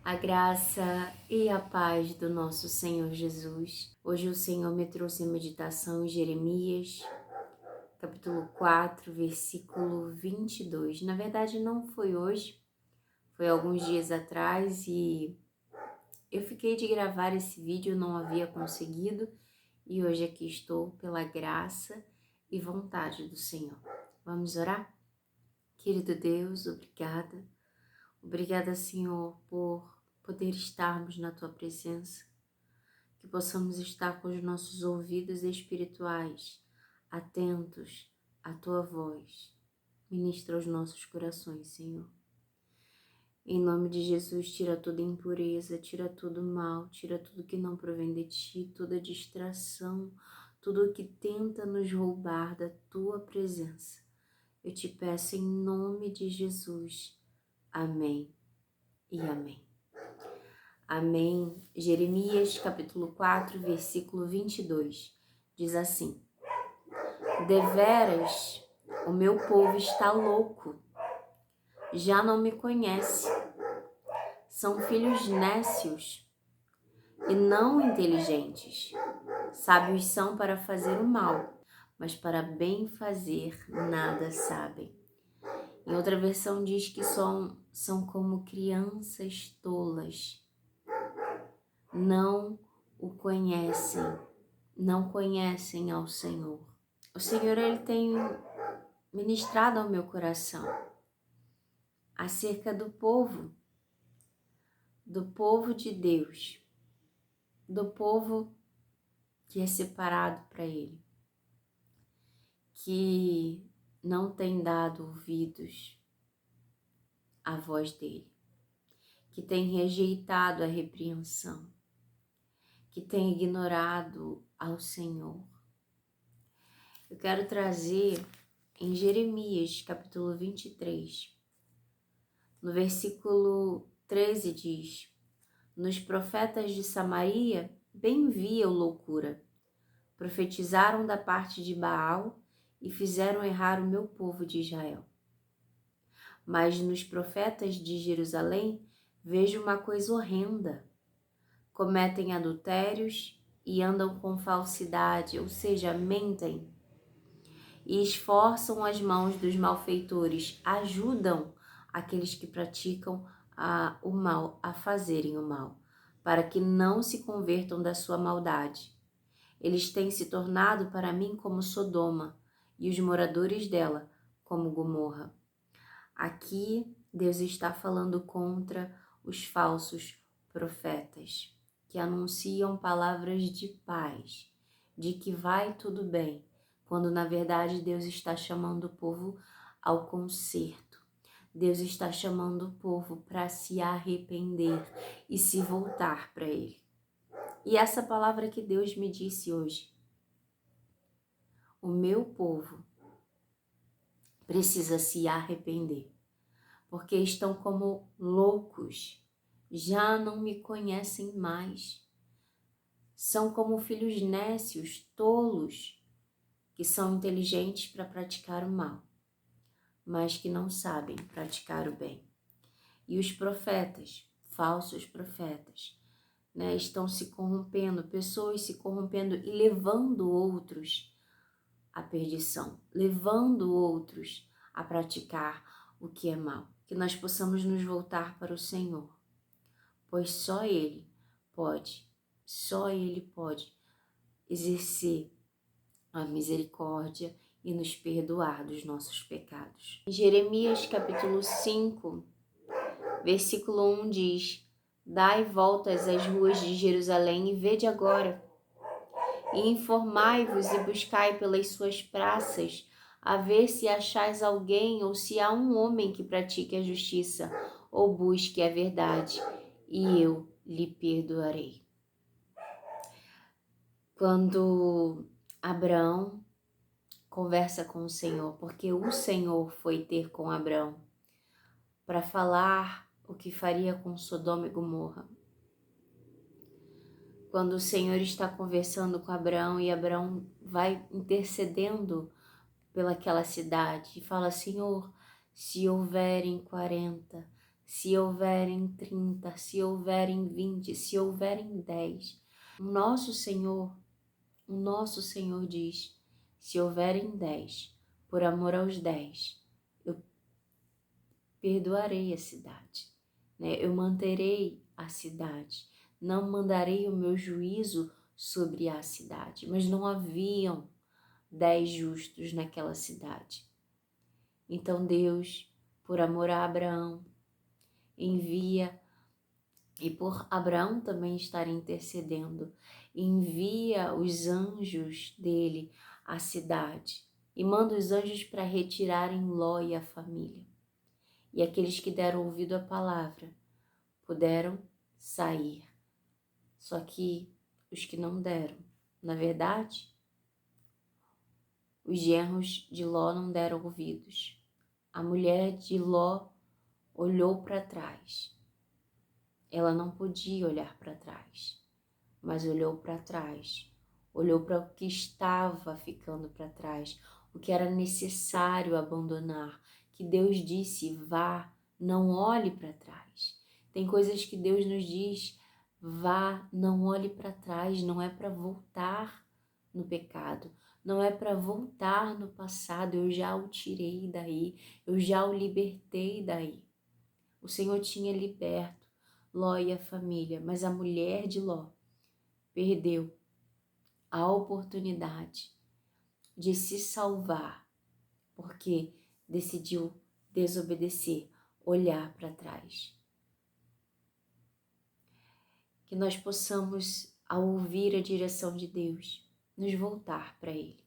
A graça e a paz do nosso Senhor Jesus. Hoje o Senhor me trouxe a meditação em Jeremias, capítulo 4, versículo 22. Na verdade não foi hoje, foi alguns dias atrás e eu fiquei de gravar esse vídeo, não havia conseguido e hoje aqui estou pela graça e vontade do Senhor. Vamos orar? Querido Deus, obrigada. Obrigada, Senhor, por poder estarmos na Tua presença, que possamos estar com os nossos ouvidos espirituais atentos à Tua voz. Ministra os nossos corações, Senhor. Em nome de Jesus, tira toda impureza, tira todo mal, tira tudo que não provém de Ti, toda distração, tudo que tenta nos roubar da Tua presença. Eu te peço em nome de Jesus. Amém e amém. Amém. Jeremias, capítulo 4, versículo 22, diz assim: Deveras, o meu povo está louco, já não me conhece. São filhos nécios e não inteligentes. Sábios são para fazer o mal, mas para bem fazer nada sabem. Em outra versão diz que são como crianças tolas. Não o conhecem, não conhecem ao Senhor. O Senhor, Ele tem ministrado ao meu coração acerca do povo de Deus, do povo que é separado para Ele, que não tem dado ouvidos à voz dEle, que tem rejeitado a repreensão, que tem ignorado ao Senhor. Eu quero trazer em Jeremias, capítulo 23, no versículo 13 diz: Nos profetas de Samaria bem viam loucura, profetizaram da parte de Baal e fizeram errar o meu povo de Israel. Mas nos profetas de Jerusalém vejo uma coisa horrenda. Cometem adultérios e andam com falsidade, ou seja, mentem. E esforçam as mãos dos malfeitores, ajudam aqueles que praticam o mal a fazerem o mal, para que não se convertam da sua maldade. Eles têm se tornado para mim como Sodoma e os moradores dela como Gomorra. Aqui Deus está falando contra os falsos profetas, que anunciam palavras de paz, de que vai tudo bem, quando na verdade Deus está chamando o povo ao conserto. Deus está chamando o povo para se arrepender e se voltar para Ele. E essa palavra que Deus me disse hoje: o meu povo precisa se arrepender, porque estão como loucos, já não me conhecem mais. São como filhos nécios, tolos, que são inteligentes para praticar o mal, mas que não sabem praticar o bem. E os profetas, falsos profetas, estão se corrompendo, pessoas se corrompendo e levando outros à perdição, levando outros a praticar o que é mal. Que nós possamos nos voltar para o Senhor, pois só Ele pode exercer a misericórdia e nos perdoar dos nossos pecados. Em Jeremias capítulo 5, versículo 1 diz: Dai voltas às ruas de Jerusalém e vede agora, e informai-vos e buscai pelas suas praças, a ver se achais alguém ou se há um homem que pratique a justiça ou busque a verdade, e eu lhe perdoarei. Quando Abraão conversa com o Senhor, porque o Senhor foi ter com Abraão para falar o que faria com Sodoma e Gomorra. Quando o Senhor está conversando com Abraão e Abraão vai intercedendo pelaquela cidade e fala: Senhor, se houverem 40, se houverem 30, se houverem 20, se houverem 10. O nosso Senhor diz, se houverem 10, por amor aos 10, eu perdoarei a cidade, né? Eu manterei a cidade, não mandarei o meu juízo sobre a cidade. Mas não haviam 10 justos naquela cidade. Então Deus, por amor a Abraão, envia, e por Abraão também estar intercedendo, envia os anjos dele à cidade e manda os anjos para retirarem Ló e a família. E aqueles que deram ouvido à palavra puderam sair. Só que os que não deram, na verdade, os genros de Ló não deram ouvidos. A mulher de Ló olhou para trás. Ela não podia olhar para trás, mas olhou para trás. Olhou para o que estava ficando para trás, o que era necessário abandonar. Que Deus disse, vá, não olhe para trás. Tem coisas que Deus nos diz, vá, não olhe para trás, não é para voltar no pecado, não é para voltar no passado, eu já o tirei daí, eu já o libertei daí. O Senhor tinha liberto Ló e a família, mas a mulher de Ló perdeu a oportunidade de se salvar porque decidiu desobedecer, olhar para trás. Que nós possamos, ao ouvir a direção de Deus, nos voltar para Ele,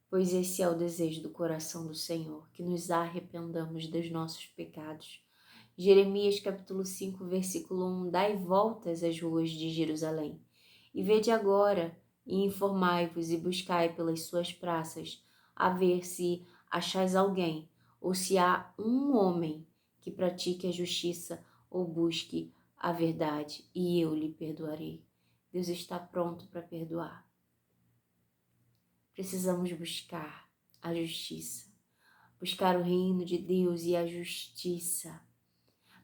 pois esse é o desejo do coração do Senhor, que nos arrependamos dos nossos pecados. Jeremias capítulo 5, versículo 1, dai voltas às ruas de Jerusalém, e vede agora, e informai-vos e buscai pelas suas praças, a ver se achais alguém, ou se há um homem que pratique a justiça ou busque a verdade, e eu lhe perdoarei. Deus está pronto para perdoar. Precisamos buscar a justiça, buscar o reino de Deus e a justiça.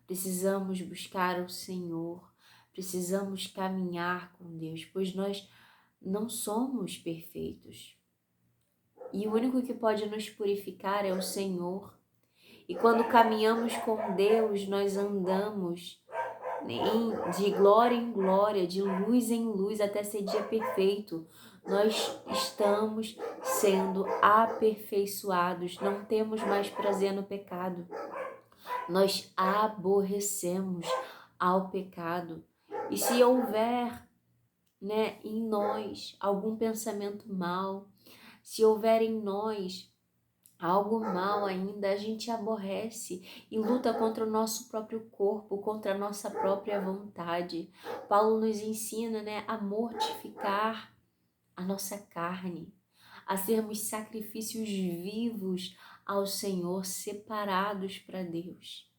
Precisamos buscar o Senhor, precisamos caminhar com Deus, pois nós não somos perfeitos. E o único que pode nos purificar é o Senhor. E quando caminhamos com Deus, nós andamos de glória em glória, de luz em luz, até ser dia perfeito. Nós estamos sendo aperfeiçoados, não temos mais prazer no pecado. Nós aborrecemos ao pecado. E se houver, em nós algum pensamento mal, se houver em nós algo mal ainda, a gente aborrece e luta contra o nosso próprio corpo, contra a nossa própria vontade. Paulo nos ensina, a mortificar a nossa carne, a sermos sacrifícios vivos ao Senhor, separados para Deus.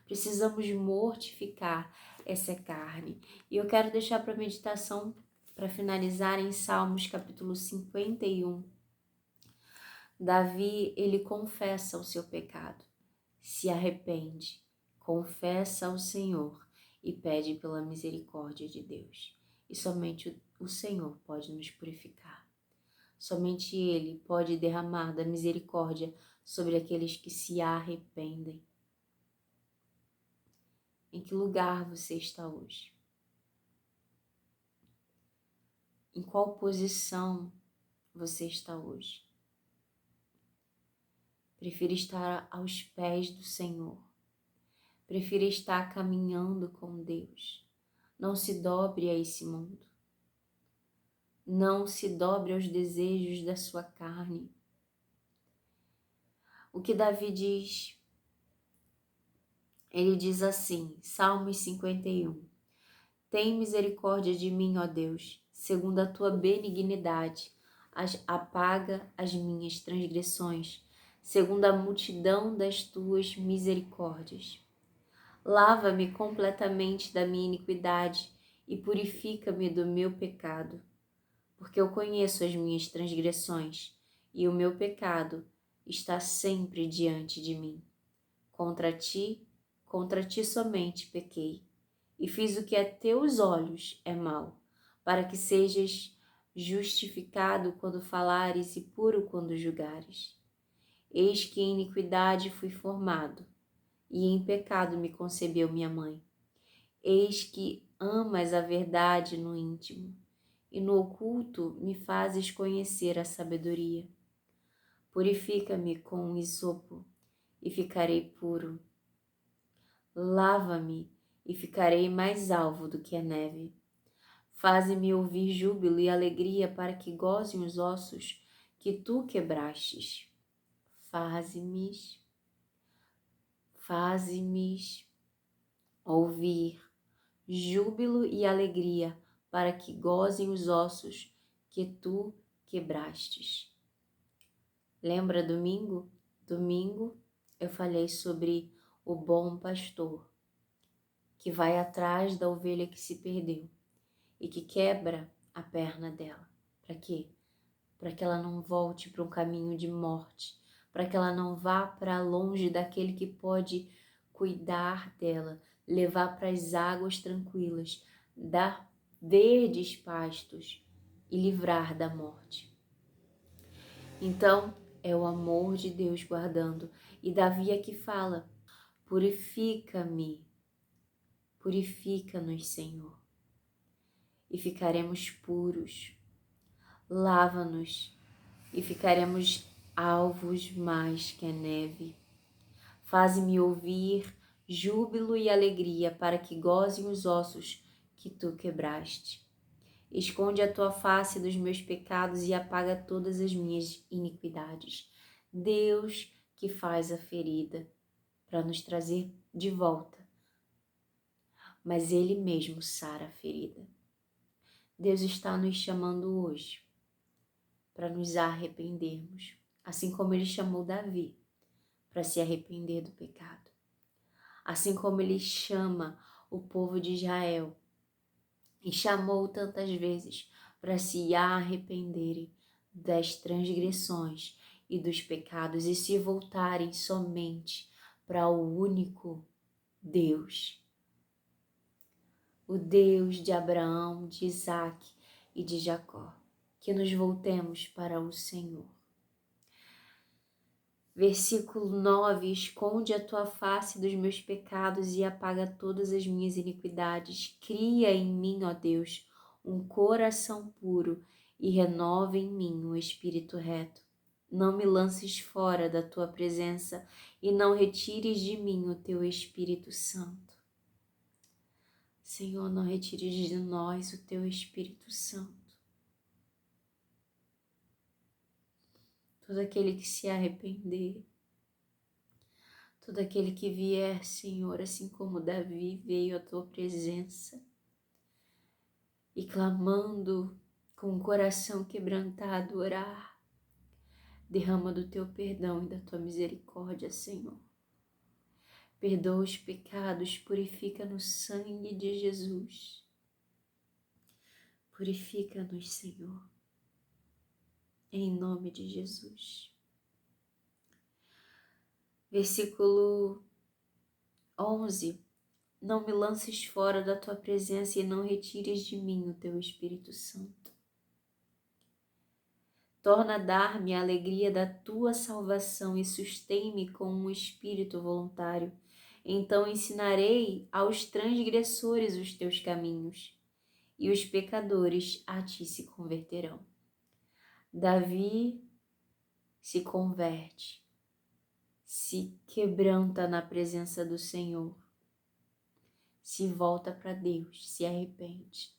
Precisamos mortificar essa carne. E eu quero deixar para meditação, para finalizar, em Salmos capítulo 51. Davi, ele confessa o seu pecado, se arrepende, confessa ao Senhor e pede pela misericórdia de Deus. E somente o Senhor pode nos purificar. Somente Ele pode derramar da misericórdia sobre aqueles que se arrependem. Em que lugar você está hoje? Em qual posição você está hoje? Prefiro estar aos pés do Senhor. Prefiro estar caminhando com Deus. Não se dobre a esse mundo. Não se dobre aos desejos da sua carne. O que Davi diz? Ele diz assim, Salmos 51. Tem misericórdia de mim, ó Deus, segundo a tua benignidade, apaga as minhas transgressões, segundo a multidão das tuas misericórdias. Lava-me completamente da minha iniquidade e purifica-me do meu pecado, porque eu conheço as minhas transgressões e o meu pecado está sempre diante de mim. Contra ti contra ti somente pequei, e fiz o que a teus olhos é mal, para que sejas justificado quando falares e puro quando julgares. Eis que em iniquidade fui formado, e em pecado me concebeu minha mãe. Eis que amas a verdade no íntimo, e no oculto me fazes conhecer a sabedoria. Purifica-me com um hisopo, e ficarei puro. Lava-me, e ficarei mais alvo do que a neve. Faze-me ouvir júbilo e alegria, para que gozem os ossos que tu quebrastes. Faze-me ouvir júbilo e alegria, para que gozem os ossos que tu quebrastes. Lembra domingo? Domingo eu falei sobre o bom pastor, que vai atrás da ovelha que se perdeu e que quebra a perna dela. Para quê? Para que ela não volte para um caminho de morte, para que ela não vá para longe daquele que pode cuidar dela, levar para as águas tranquilas, dar verdes pastos e livrar da morte. Então, é o amor de Deus guardando. E Davi aqui fala: purifica-me, purifica-nos, Senhor, e ficaremos puros. Lava-nos e ficaremos alvos mais que a neve. Faze-me ouvir júbilo e alegria, para que gozem os ossos que tu quebraste. Esconde a tua face dos meus pecados e apaga todas as minhas iniquidades. Deus que faz a ferida para nos trazer de volta, mas Ele mesmo sara a ferida. Deus está nos chamando hoje para nos arrependermos, assim como Ele chamou Davi para se arrepender do pecado, assim como Ele chama o povo de Israel e chamou tantas vezes para se arrependerem das transgressões e dos pecados e se voltarem somente para o único Deus, o Deus de Abraão, de Isaque e de Jacó. Que nos voltemos para o Senhor. Versículo 9: esconde a tua face dos meus pecados e apaga todas as minhas iniquidades. Cria em mim, ó Deus, um coração puro e renova em mim um espírito reto. Não me lances fora da tua presença e não retires de mim o teu Espírito Santo. Senhor, não retires de nós o teu Espírito Santo. Todo aquele que se arrepender, todo aquele que vier, Senhor, assim como Davi veio à tua presença e clamando com o coração quebrantado, orar, derrama do teu perdão e da tua misericórdia, Senhor. Perdoa os pecados, purifica no sangue de Jesus. Purifica-nos, Senhor, em nome de Jesus. Versículo 11. Não me lances fora da tua presença e não retires de mim o teu Espírito Santo. Torna a dar-me a alegria da tua salvação e sustém-me com um espírito voluntário. Então ensinarei aos transgressores os teus caminhos, e os pecadores a ti se converterão. Davi se converte, se quebranta na presença do Senhor, se volta para Deus, se arrepende.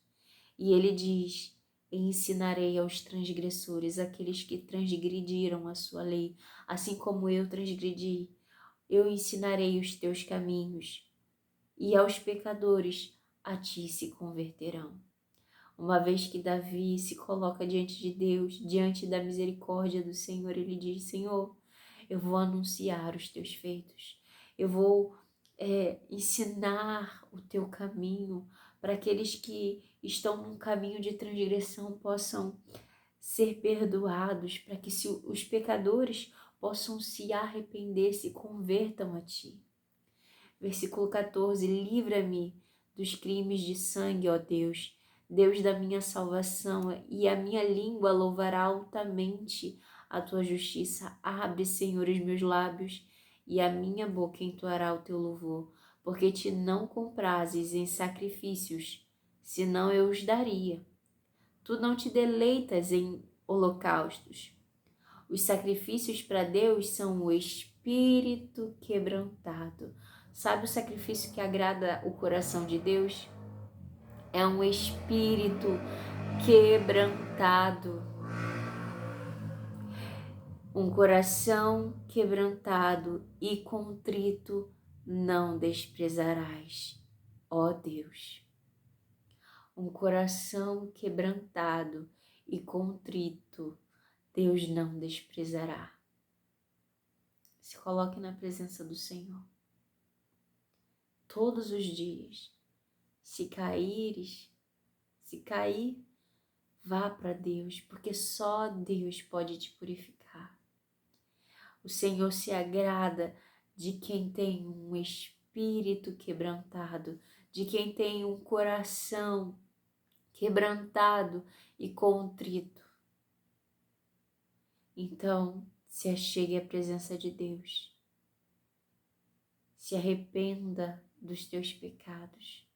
E ele diz: ensinarei aos transgressores, aqueles que transgrediram a sua lei, assim como eu transgredi, eu ensinarei os teus caminhos, e aos pecadores a ti se converterão. Uma vez que Davi se coloca diante de Deus, diante da misericórdia do Senhor, ele diz: Senhor, eu vou anunciar os teus feitos, eu vou ensinar o teu caminho, para aqueles que estão num caminho de transgressão possam ser perdoados, para que os pecadores possam se arrepender, se convertam a ti. Versículo 14, livra-me dos crimes de sangue, ó Deus, Deus da minha salvação, e a minha língua louvará altamente a tua justiça. Abre, Senhor, os meus lábios, e a minha boca entoará o teu louvor, porque te não comprases em sacrifícios, senão eu os daria. Tu não te deleitas em holocaustos. Os sacrifícios para Deus são o espírito quebrantado. Sabe o sacrifício que agrada o coração de Deus? É um espírito quebrantado. Um coração quebrantado e contrito não desprezarás, ó Deus. Um coração quebrantado e contrito Deus não desprezará. Se coloque na presença do Senhor. Todos os dias. Se cair, vá para Deus, porque só Deus pode te purificar. O Senhor se agrada de quem tem um espírito quebrantado, de quem tem um coração quebrantado e contrito. Então, se achegue à presença de Deus. Se arrependa dos teus pecados.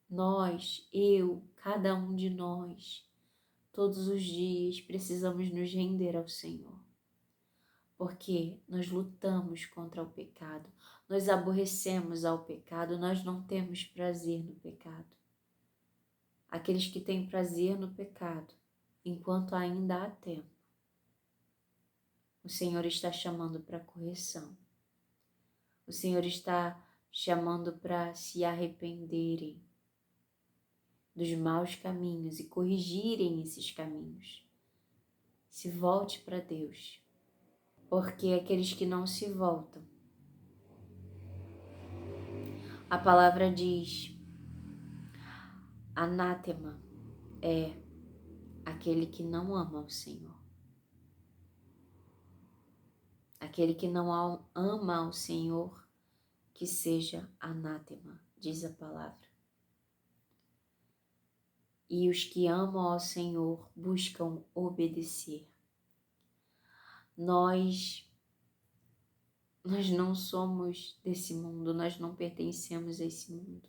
Nós, eu, cada um de nós, todos os dias precisamos nos render ao Senhor. Porque nós lutamos contra o pecado, nós aborrecemos ao pecado, nós não temos prazer no pecado. Aqueles que têm prazer no pecado, enquanto ainda há tempo, o Senhor está chamando para correção. O Senhor está chamando para se arrependerem dos maus caminhos e corrigirem esses caminhos. Se volte para Deus, porque aqueles que não se voltam, a palavra diz, anátema é aquele que não ama o Senhor. Aquele que não ama ao Senhor, que seja anátema, diz a palavra. E os que amam ao Senhor buscam obedecer. Nós não somos desse mundo, nós não pertencemos a esse mundo.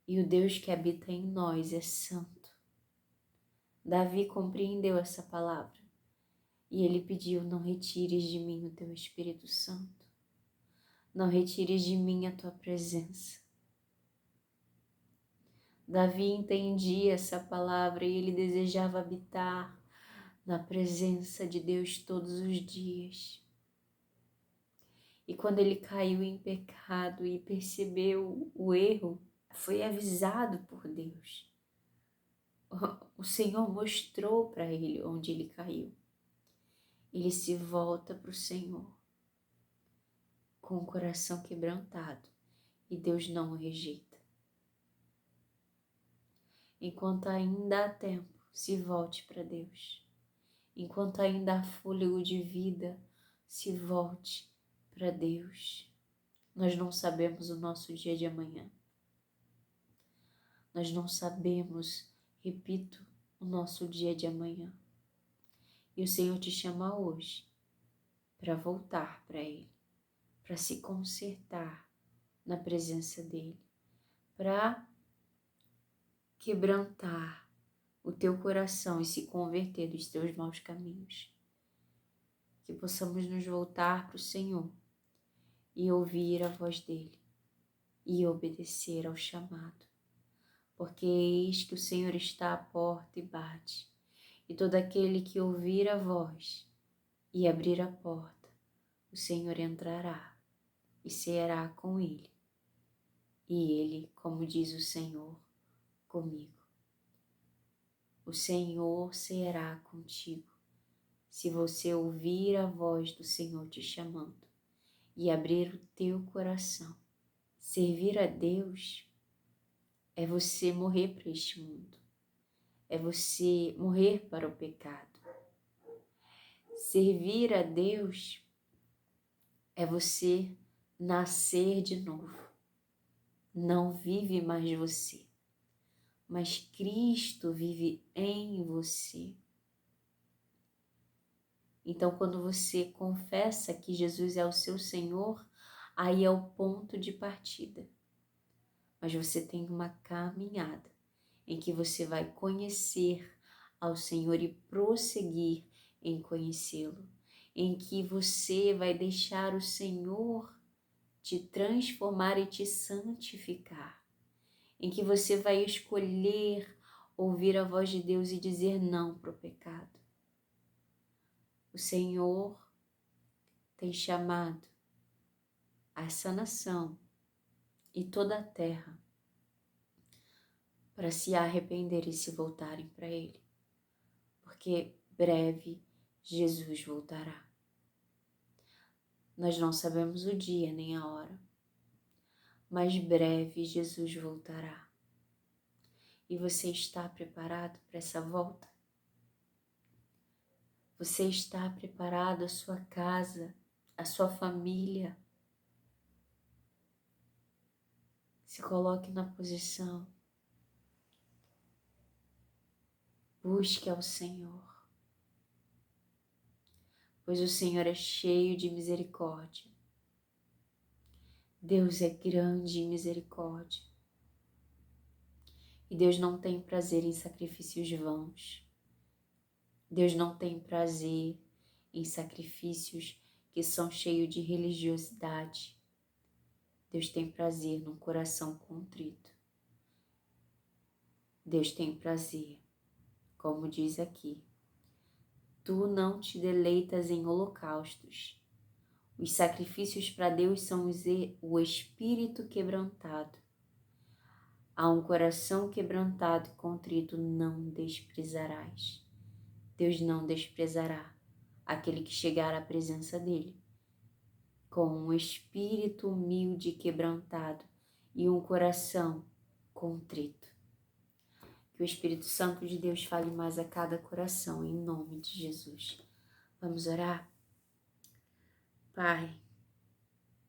E o Deus que habita em nós é santo. Davi compreendeu essa palavra e ele pediu, não retires de mim o teu Espírito Santo. Não retires de mim a tua presença. Davi entendia essa palavra e ele desejava habitar na presença de Deus todos os dias. E quando ele caiu em pecado e percebeu o erro, foi avisado por Deus. O Senhor mostrou para ele onde ele caiu. Ele se volta para o Senhor com o coração quebrantado e Deus não o rejeita. Enquanto ainda há tempo, se volte para Deus. Enquanto ainda há fôlego de vida, se volte para Deus. Nós não sabemos o nosso dia de amanhã. Nós não sabemos, repito, o nosso dia de amanhã. E o Senhor te chama hoje para voltar para Ele, para se consertar na presença dEle, para quebrantar o teu coração e se converter dos teus maus caminhos. Que possamos nos voltar para o Senhor e ouvir a voz dEle e obedecer ao chamado. Porque eis que o Senhor está à porta e bate, e todo aquele que ouvir a voz e abrir a porta, o Senhor entrará e ceará com ele, e ele, como diz o Senhor, comigo. O Senhor ceará contigo, se você ouvir a voz do Senhor te chamando e abrir o teu coração. Servir a Deus é você morrer para este mundo, é você morrer para o pecado. Servir a Deus é você nascer de novo. Não vive mais você, mas Cristo vive em você. Então, quando você confessa que Jesus é o seu Senhor, aí é o ponto de partida. Mas você tem uma caminhada em que você vai conhecer ao Senhor e prosseguir em conhecê-lo, em que você vai deixar o Senhor te transformar e te santificar, em que você vai escolher ouvir a voz de Deus e dizer não para o pecado. O Senhor tem chamado essa nação e toda a terra para se arrepender e se voltarem para Ele, porque breve Jesus voltará. Nós não sabemos o dia nem a hora, mas breve Jesus voltará. E você está preparado para essa volta? Você está preparado, a sua casa, a sua família? Se coloque na posição. Busque ao Senhor, pois o Senhor é cheio de misericórdia. Deus é grande em misericórdia. E Deus não tem prazer em sacrifícios vãos. Deus não tem prazer em sacrifícios que são cheios de religiosidade. Deus tem prazer num coração contrito. Deus tem prazer, como diz aqui, tu não te deleitas em holocaustos. Os sacrifícios para Deus são o espírito quebrantado. A um coração quebrantado e contrito não desprezarás. Deus não desprezará aquele que chegar à presença dele com um espírito humilde e quebrantado e um coração contrito. Que o Espírito Santo de Deus fale mais a cada coração, em nome de Jesus. Vamos orar? Pai,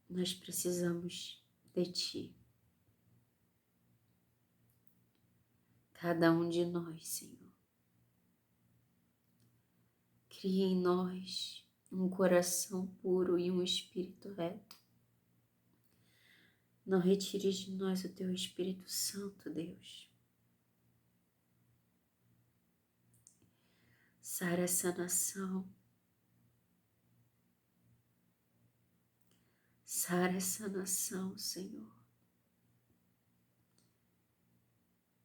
nós precisamos de Ti. Cada um de nós, Senhor. Cria em nós um coração puro e um espírito reto. Não retires de nós o Teu Espírito Santo, Deus. Sara essa nação. Sara essa nação, Senhor.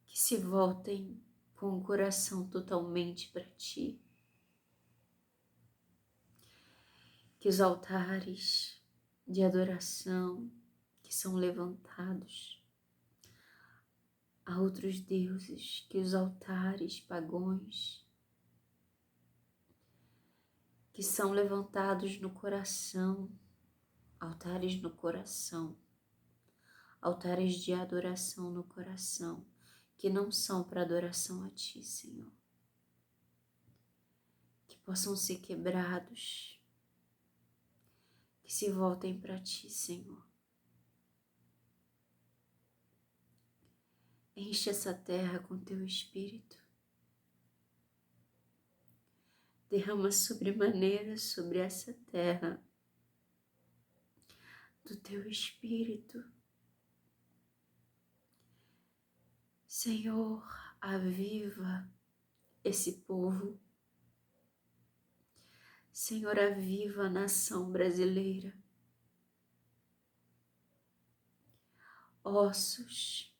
Que se voltem com o coração totalmente para Ti. Que os altares de adoração que são levantados a outros deuses, que os altares pagãos que são levantados no coração, altares no coração, altares de adoração no coração, que não são para adoração a Ti, Senhor. Que possam ser quebrados, que se voltem para Ti, Senhor. Enche essa terra com Teu Espírito. Derrama sobremaneira sobre essa terra do Teu Espírito. Senhor, aviva esse povo. Senhor, aviva a nação brasileira. Ossos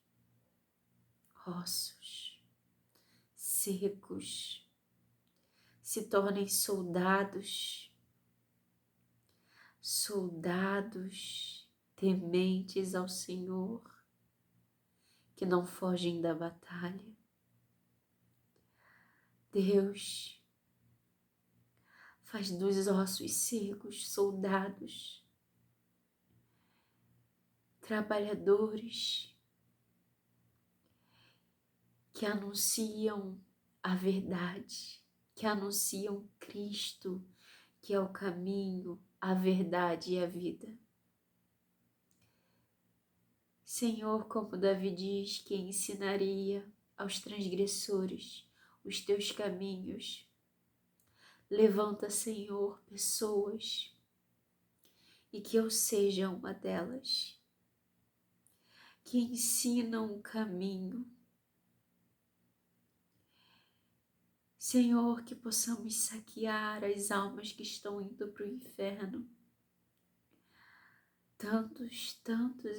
secos se tornem soldados tementes ao Senhor, que não fogem da batalha. Deus, faz dos ossos secos soldados, trabalhadores que anunciam a verdade, que anunciam Cristo, que é o caminho, a verdade e a vida. Senhor, como Davi diz que ensinaria aos transgressores os teus caminhos. Levanta, Senhor, pessoas e que eu seja uma delas, que ensinam o caminho. Senhor, que possamos saquear as almas que estão indo para o inferno. Tantos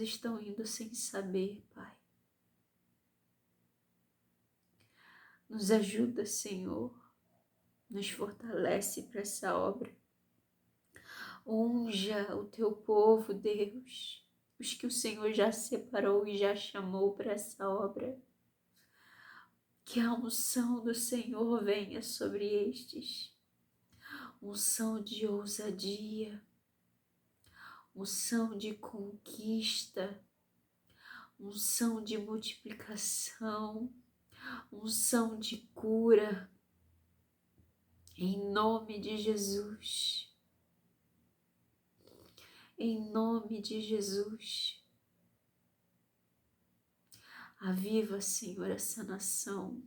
estão indo sem saber, Pai. Nos ajuda, Senhor, nos fortalece para essa obra. Unja o teu povo, Deus, os que o Senhor já separou e já chamou para essa obra. Que a unção do Senhor venha sobre estes, unção de ousadia, unção de conquista, unção de multiplicação, unção de cura, em nome de Jesus. Em nome de Jesus. Aviva, Senhor, essa nação.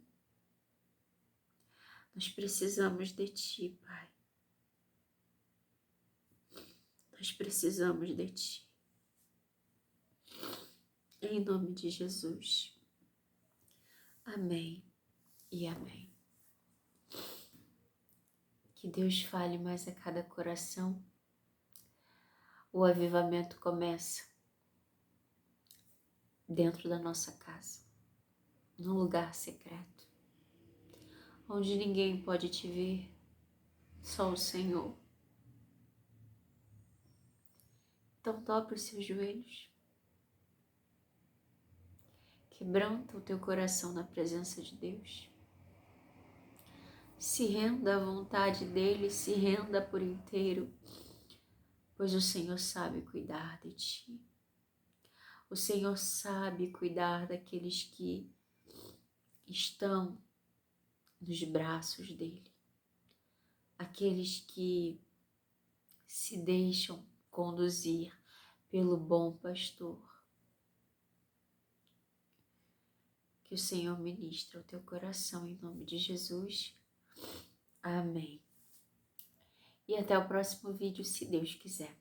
Nós precisamos de Ti, Pai. Nós precisamos de Ti. Em nome de Jesus. Amém e amém. Que Deus fale mais a cada coração. O avivamento começa dentro da nossa casa, num lugar secreto, onde ninguém pode te ver, só o Senhor. Então dobre os seus joelhos, quebranta o teu coração na presença de Deus. Se renda à vontade dEle, se renda por inteiro, pois o Senhor sabe cuidar de ti. O Senhor sabe cuidar daqueles que estão nos braços dEle, aqueles que se deixam conduzir pelo bom pastor. Que o Senhor ministre ao teu coração em nome de Jesus. Amém. E até o próximo vídeo, se Deus quiser.